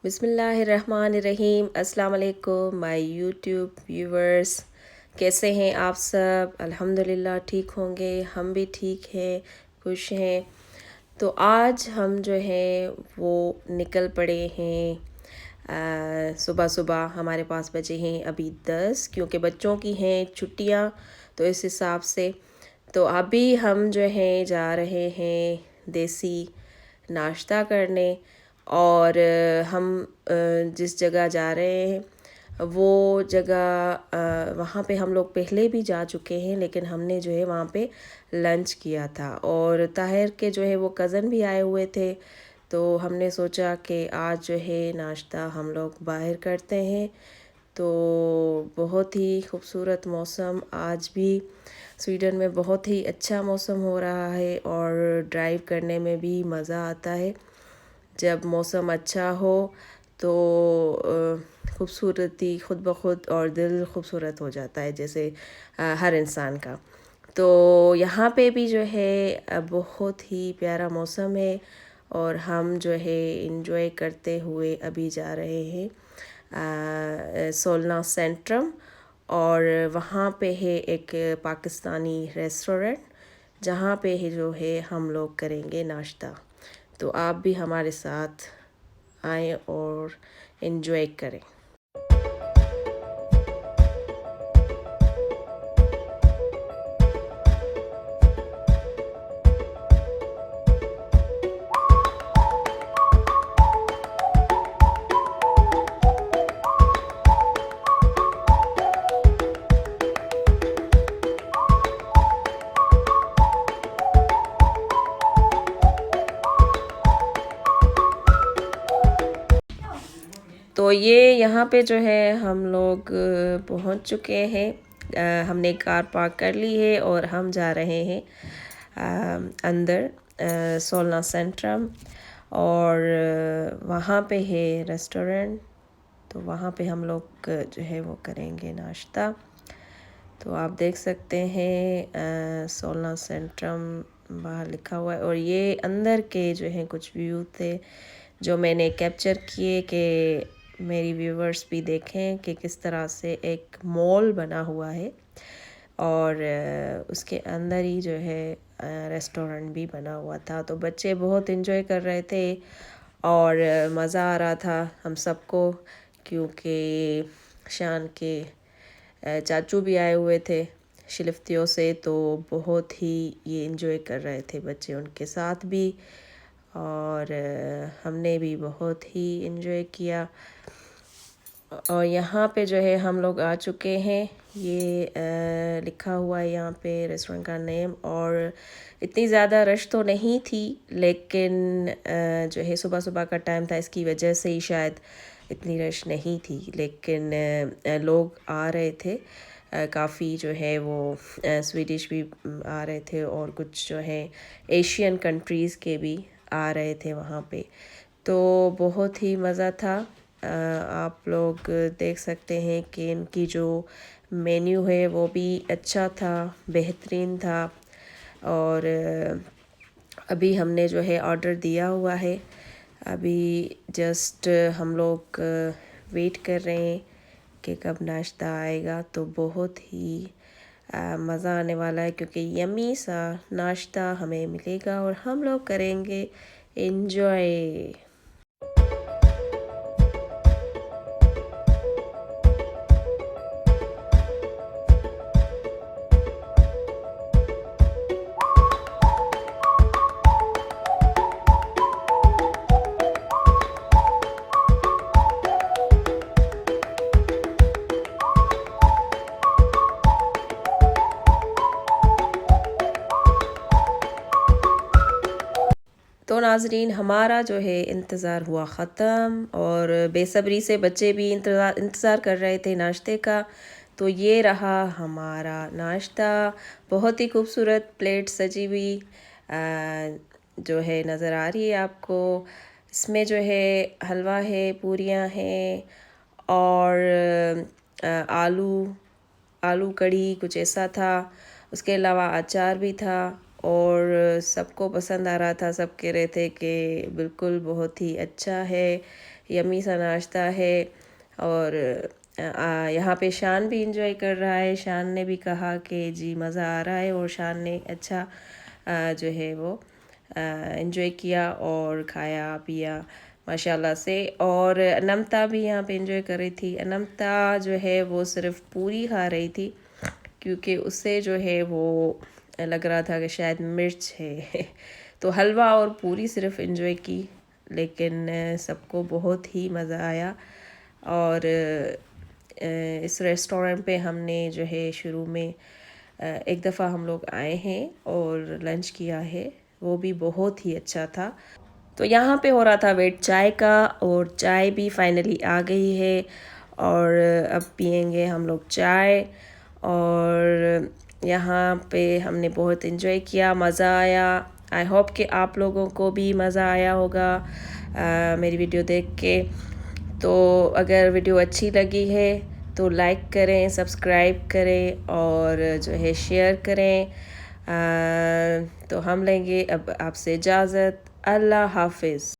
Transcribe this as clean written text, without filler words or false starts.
बिस्मिल्लाहिर्रहमानिर्रहीम। अस्सलाम वालेकुम माय यूट्यूब व्यूवर्स। कैसे हैं आप सब? अल्हम्दुलिल्लाह ठीक होंगे, हम भी ठीक हैं, खुश हैं। तो आज हम जो है वो निकल पड़े हैं। सुबह सुबह हमारे पास बजे हैं अभी 10, क्योंकि बच्चों की हैं छुट्टियां, तो इस हिसाब से तो अभी हम जो है जा रहे हैं देसी नाश्ता करने। और हम जिस जगह जा रहे हैं वो जगह वहाँ पे हम लोग पहले भी जा चुके हैं, लेकिन हमने जो है वहाँ पे लंच किया था। और ताहिर के जो है वो कज़न भी आए हुए थे, तो हमने सोचा कि आज जो है नाश्ता हम लोग बाहर करते हैं। तो बहुत ही खूबसूरत मौसम, आज भी स्वीडन में बहुत ही अच्छा मौसम हो रहा है और ड्राइव करने में भी मज़ा आता है। जब मौसम अच्छा हो तो खूबसूरती खुद ब खुद और दिल खूबसूरत हो जाता है, जैसे हर इंसान का। तो यहाँ पे भी जो है बहुत ही प्यारा मौसम है और हम जो है इंजॉय करते हुए अभी जा रहे हैं सोलना सेंट्रम। और वहाँ पे है एक पाकिस्तानी रेस्टोरेंट, जहाँ पे है जो है हम लोग करेंगे नाश्ता। तो आप भी हमारे साथ आएँ और इन्जॉय करें। तो ये यहाँ पे जो है हम लोग पहुँच चुके हैं। हमने कार पार्क कर ली है और हम जा रहे हैं अंदर सोलना सेंट्रम। और वहाँ पे है रेस्टोरेंट, तो वहाँ पे हम लोग जो है वो करेंगे नाश्ता। तो आप देख सकते हैं सोलना सेंट्रम बाहर लिखा हुआ है। और ये अंदर के जो हैं कुछ व्यू थे जो मैंने कैप्चर किए कि मेरी व्यूवर्स भी देखें कि किस तरह से एक मॉल बना हुआ है और उसके अंदर ही जो है रेस्टोरेंट भी बना हुआ था। तो बच्चे बहुत इन्जॉय कर रहे थे और मज़ा आ रहा था हम सबको, क्योंकि शान के चाचू भी आए हुए थे शिलफ्तियों से, तो बहुत ही ये इन्जॉय कर रहे थे बच्चे उनके साथ भी। और हमने भी बहुत ही इन्जॉय किया। और यहाँ पे जो है हम लोग आ चुके हैं, ये लिखा हुआ है यहाँ पे रेस्टोरेंट का नेम। और इतनी ज़्यादा रश तो नहीं थी, लेकिन जो है सुबह सुबह का टाइम था, इसकी वजह से ही शायद इतनी रश नहीं थी। लेकिन लोग आ रहे थे काफ़ी, जो है वो स्वीडिश भी आ रहे थे और कुछ जो है एशियन कंट्रीज़ के भी आ रहे थे वहाँ पे। तो बहुत ही मज़ा था। आप लोग देख सकते हैं कि इनकी जो मेन्यू है वो भी अच्छा था, बेहतरीन था। और अभी हमने जो है ऑर्डर दिया हुआ है, अभी जस्ट हम लोग वेट कर रहे हैं कि कब नाश्ता आएगा। तो बहुत ही मज़ा आने वाला है, क्योंकि यम्मी सा नाश्ता हमें मिलेगा और हम लोग करेंगे एंजॉय। तो नाजरीन, हमारा जो है इंतज़ार हुआ ख़त्म और बेसब्री से बच्चे भी इंतज़ार कर रहे थे नाश्ते का। तो ये रहा हमारा नाश्ता, बहुत ही खूबसूरत प्लेट सजी हुई जो है नज़र आ रही है आपको। इसमें जो है हलवा है, पूरियाँ हैं और आलू आलू कढ़ी कुछ ऐसा था। उसके अलावा अचार भी था और सबको पसंद आ रहा था, सब कह रहे थे कि बिल्कुल बहुत ही अच्छा है, यम्मी सा नाश्ता है। और यहाँ पे शान भी इंजॉय कर रहा है। शान ने भी कहा कि जी मज़ा आ रहा है, और शान ने अच्छा जो है वो इंजॉय किया और खाया पिया माशाल्लाह से। और अनमता भी यहाँ पे इंजॉय कर रही थी। अनमता जो है वो सिर्फ पूरी खा रही थी, क्योंकि उससे जो है वो लग रहा था कि शायद मिर्च है तो हलवा और पूरी सिर्फ इंजॉय की, लेकिन सबको बहुत ही मज़ा आया। और इस रेस्टोरेंट पे हमने जो है शुरू में एक दफ़ा हम लोग आए हैं और लंच किया है, वो भी बहुत ही अच्छा था। तो यहाँ पे हो रहा था वेट चाय का, और चाय भी फाइनली आ गई है, और अब पियेंगे हम लोग चाय। और यहाँ पे हमने बहुत इन्जॉय किया, मज़ा आया। आई होप कि आप लोगों को भी मज़ा आया होगा मेरी वीडियो देख के। तो अगर वीडियो अच्छी लगी है तो लाइक करें, सब्सक्राइब करें, और जो है शेयर करें। तो हम लेंगे अब आपसे इजाज़त। अल्लाह हाफिज़।